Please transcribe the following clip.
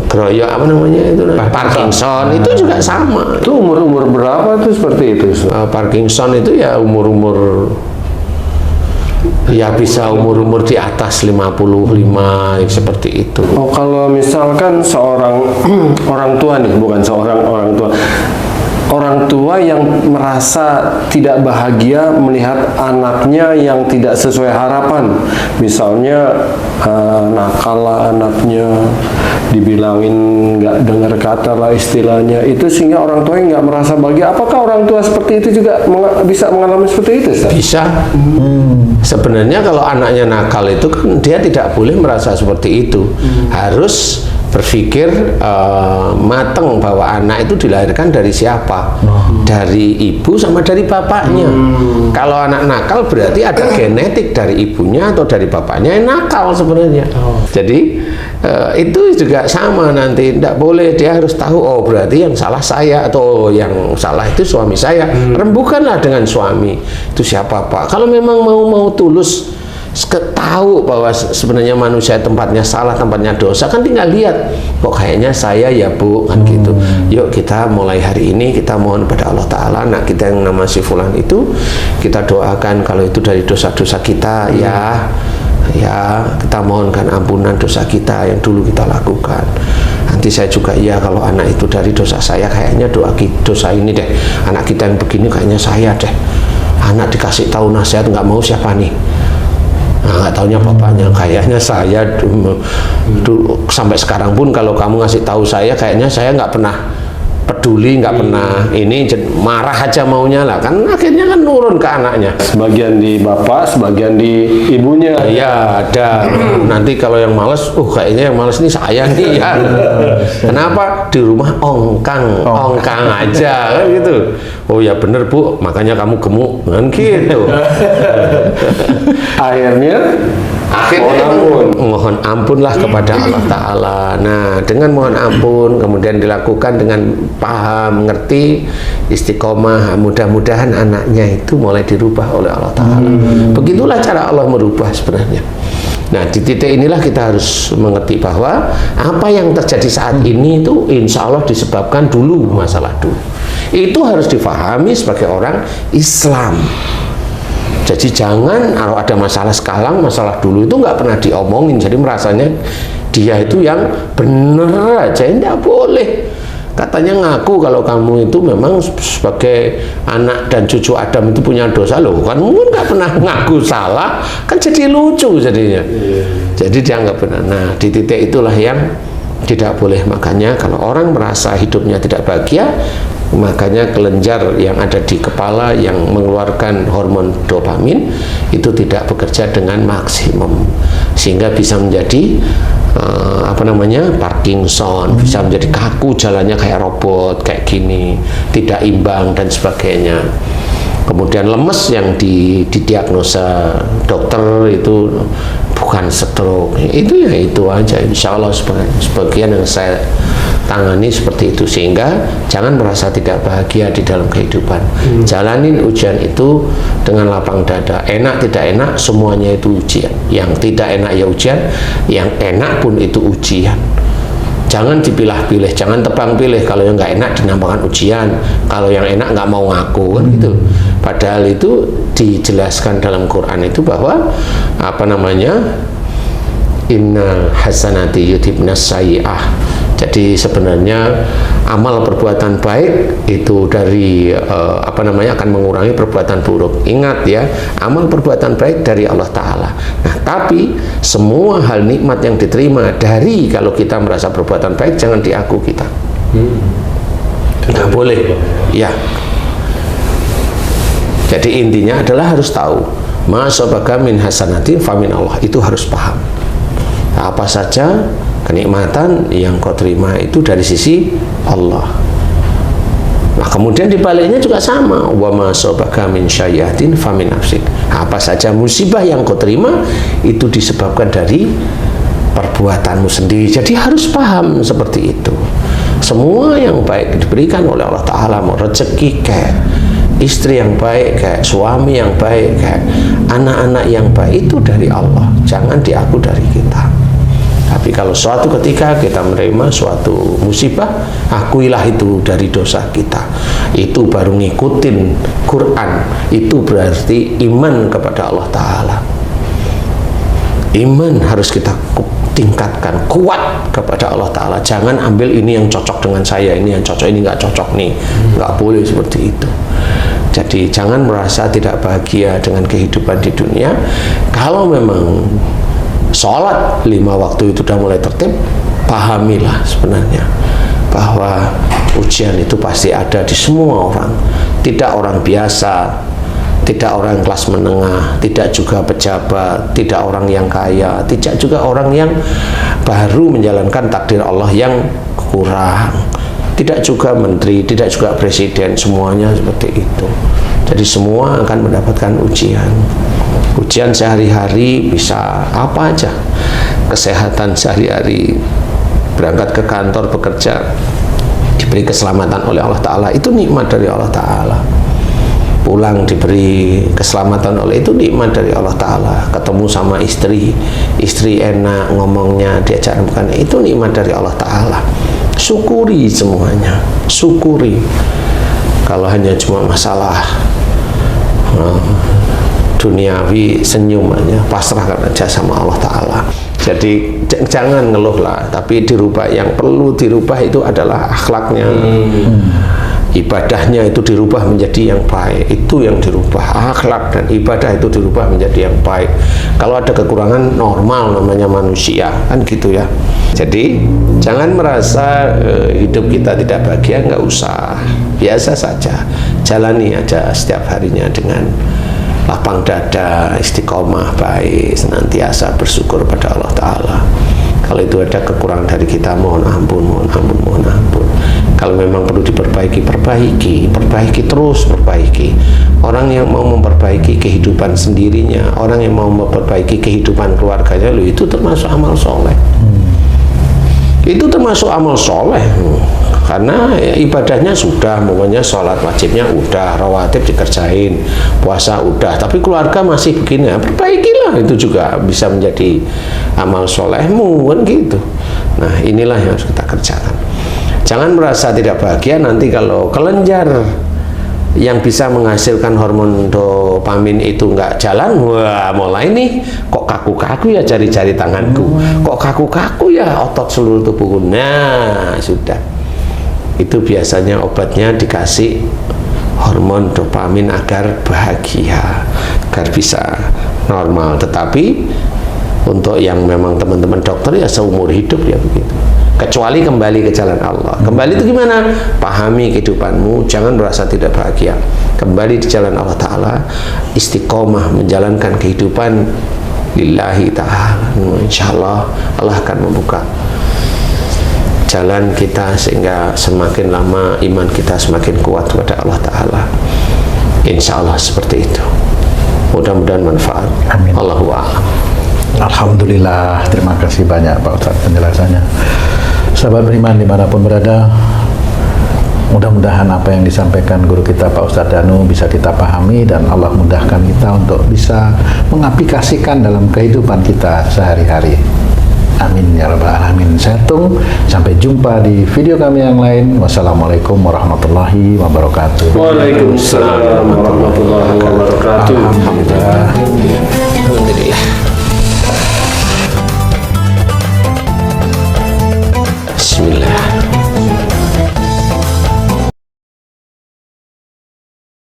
keroyak apa namanya itu, Parkinson itu juga sama. Itu umur berapa tuh seperti itu? Parkinson itu ya umur ya bisa umur di atas 55 seperti itu. Oh, kalau misalkan seorang orang tua nih, bukan seorang orang tua yang merasa tidak bahagia melihat anaknya yang tidak sesuai harapan, misalnya nakal lah anaknya, dibilangin nggak dengar kata lah istilahnya, itu sehingga orang tua nggak merasa bahagia. Apakah orang tua seperti itu juga bisa mengalami seperti itu, Ustaz? Bisa. Sebenarnya kalau anaknya nakal itu kan dia tidak boleh merasa seperti itu. Harus berpikir matang bahwa anak itu dilahirkan dari siapa, dari ibu sama dari bapaknya. Kalau anak nakal berarti ada genetik dari ibunya atau dari bapaknya yang nakal sebenarnya. Jadi itu juga sama, nanti tidak boleh, dia harus tahu, oh berarti yang salah saya atau yang salah itu suami saya. Rembukanlah dengan suami itu siapa Pak. Kalau memang mau tulus tahu bahwa sebenarnya manusia tempatnya salah, tempatnya dosa, kan tinggal lihat, kok kayaknya saya ya Bu, kan gitu. Yuk kita mulai hari ini kita mohon pada Allah Ta'ala, anak kita yang nama si Fulan itu kita doakan kalau itu dari dosa-dosa kita, ya kita mohonkan ampunan dosa kita yang dulu kita lakukan. Nanti saya juga ya kalau anak itu dari dosa saya, kayaknya dosa ini deh, anak kita yang begini kayaknya saya deh. Anak dikasih tahu nasihat nggak mau, siapa nih? Nah, nggak taunya bapaknya, kayaknya saya dulu sampai sekarang pun kalau kamu ngasih tahu saya, kayaknya saya nggak pernah peduli, nggak pernah ini, marah aja maunya lah, kan akhirnya kan nurun ke anaknya. Sebagian di bapak, sebagian di ibunya. Iya ada. Nanti kalau yang males, kayaknya yang males ini saya nih ya. Kenapa? Di rumah ongkang aja kan gitu. Oh ya bener Bu, makanya kamu gemuk kan gitu. Akhirnya mohon ampunlah kepada Allah Ta'ala. Nah, dengan mohon ampun kemudian dilakukan dengan paham, mengerti, istiqomah, mudah-mudahan anaknya itu mulai dirubah oleh Allah Ta'ala. Begitulah cara Allah merubah sebenarnya. Nah, di titik inilah kita harus mengerti bahwa apa yang terjadi saat ini itu insya Allah disebabkan dulu masalah dulu. Itu harus difahami sebagai orang Islam. Jadi jangan kalau ada masalah sekarang, masalah dulu itu nggak pernah diomongin. Jadi merasanya dia itu yang bener aja, tidak boleh. Katanya ngaku kalau kamu itu memang sebagai anak dan cucu Adam itu punya dosa, loh kan nggak pernah ngaku salah, kan jadi lucu jadinya. Jadi dianggap benar. Nah di titik itulah yang tidak boleh. Makanya kalau orang merasa hidupnya tidak bahagia, makanya kelenjar yang ada di kepala yang mengeluarkan hormon dopamin itu tidak bekerja dengan maksimum, sehingga bisa menjadi Parkinson, bisa menjadi kaku, jalannya kayak robot kayak gini, tidak imbang dan sebagainya. Kemudian lemes yang didiagnosa dokter itu bukan stroke, itu ya itu aja. Insya Allah sebagian yang saya tangani seperti itu, sehingga jangan merasa tidak bahagia di dalam kehidupan. Jalanin ujian itu dengan lapang dada. Enak tidak enak semuanya itu ujian. Yang tidak enak ya ujian, yang enak pun itu ujian. Jangan dipilah-pilih, jangan tebang pilih. Kalau yang nggak enak dinamakan ujian, kalau yang enak nggak mau ngaku kan gitu. Padahal itu dijelaskan dalam Quran itu bahwa innal hasanati yudhibnas sayyi'ah. Jadi sebenarnya amal perbuatan baik itu dari akan mengurangi perbuatan buruk. Ingat ya, amal perbuatan baik dari Allah Ta'ala. Nah, tapi semua hal nikmat yang diterima dari kalau kita merasa perbuatan baik, jangan diaku kita. Nggak boleh. Ya. Jadi intinya adalah harus tahu, ma sabaka min hasanatin famin Allah, itu harus paham. Apa saja kenikmatan yang kau terima itu dari sisi Allah. Nah, kemudian dibaliknya juga sama, wa ma sabaka min sayyi'atin famin nafsik. Apa saja musibah yang kau terima itu disebabkan dari perbuatanmu sendiri. Jadi harus paham seperti itu. Semua yang baik diberikan oleh Allah Ta'ala, mau rezeki kayak istri yang baik, kayak suami yang baik, kayak anak-anak yang baik, itu dari Allah. Jangan diaku dari kita. Tapi kalau suatu ketika kita menerima suatu musibah, akuilah itu dari dosa kita. Itu baru ngikutin Quran. Itu berarti iman kepada Allah Ta'ala. Iman harus kita tingkatkan, kuat kepada Allah Ta'ala. Jangan ambil ini yang cocok dengan saya, ini yang cocok, ini nggak cocok nih. Nggak boleh seperti itu. Jadi jangan merasa tidak bahagia dengan kehidupan di dunia. Kalau memang sholat 5 waktu itu sudah mulai tertib, pahamilah sebenarnya bahwa ujian itu pasti ada di semua orang. Tidak orang biasa, tidak orang kelas menengah, tidak juga pejabat, tidak orang yang kaya, tidak juga orang yang baru menjalankan takdir Allah yang kurang, tidak juga menteri, tidak juga presiden, semuanya seperti itu. Jadi semua akan mendapatkan ujian. Ujian sehari-hari bisa apa aja. Kesehatan sehari-hari, berangkat ke kantor bekerja, diberi keselamatan oleh Allah Ta'ala, itu nikmat dari Allah Ta'ala. Pulang diberi keselamatan oleh, itu nikmat dari Allah Ta'ala. Ketemu sama istri enak ngomongnya, diajak makan, itu nikmat dari Allah Ta'ala. Syukuri semuanya, syukuri. Kalau hanya cuma masalah duniawi, senyum aja, pasrahkan aja sama Allah Ta'ala. Jadi jangan ngeluh lah, tapi dirubah. Yang perlu dirubah itu adalah akhlaknya. Ibadahnya itu dirubah menjadi yang baik, itu yang dirubah. Akhlak dan ibadah itu dirubah menjadi yang baik. Kalau ada kekurangan, normal, namanya manusia, kan gitu ya. Jadi jangan merasa hidup kita tidak bahagia, nggak usah, biasa saja. Jalani aja setiap harinya dengan lapang dada, istiqomah, baik, senantiasa bersyukur pada Allah Ta'ala. Kalau itu ada kekurangan dari kita, mohon ampun, mohon ampun, mohon ampun. Kalau memang perlu diperbaiki, perbaiki terus, perbaiki. Orang yang mau memperbaiki kehidupan sendirinya, orang yang mau memperbaiki kehidupan keluarganya, itu termasuk amal soleh. Itu termasuk amal soleh. Karena ya, ibadahnya sudah, pokoknya sholat wajibnya udah, rawatib dikerjain, puasa udah, tapi keluarga masih begini, ya, perbaikilah, itu juga bisa menjadi amal solehmu, kan gitu. Nah, inilah yang harus kita kerjakan. Jangan merasa tidak bahagia nanti kalau kelenjar yang bisa menghasilkan hormon dopamin itu nggak jalan. Wah, mulai nih kok kaku-kaku ya jari-jari tanganku, kok kaku-kaku ya otot seluruh tubuhku. Nah, sudah. Itu biasanya obatnya dikasih hormon dopamin agar bahagia, agar bisa normal. Tetapi untuk yang memang teman-teman dokter ya seumur hidup ya begitu. Kecuali kembali ke jalan Allah. Kembali itu gimana? Pahami kehidupanmu, jangan merasa tidak bahagia. Kembali di jalan Allah Ta'ala, istiqomah menjalankan kehidupan lillahi ta'ala. Insya Allah Allah akan membuka jalan kita sehingga semakin lama iman kita semakin kuat kepada Allah Ta'ala. Insya Allah seperti itu. Mudah-mudahan manfaat. Amin. Allahu a'lam. Alhamdulillah, terima kasih banyak Pak Ustadz penjelasannya. Sahabat beriman dimanapun berada, mudah-mudahan apa yang disampaikan guru kita Pak Ustadz Danu bisa kita pahami dan Allah mudahkan kita untuk bisa mengaplikasikan dalam kehidupan kita sehari-hari. Amin ya rabbal alamin. Saya tung, sampai jumpa di video kami yang lain. Wassalamualaikum warahmatullahi wabarakatuh. Waalaikumsalam warahmatullahi wabarakatuh. Alhamdulillah.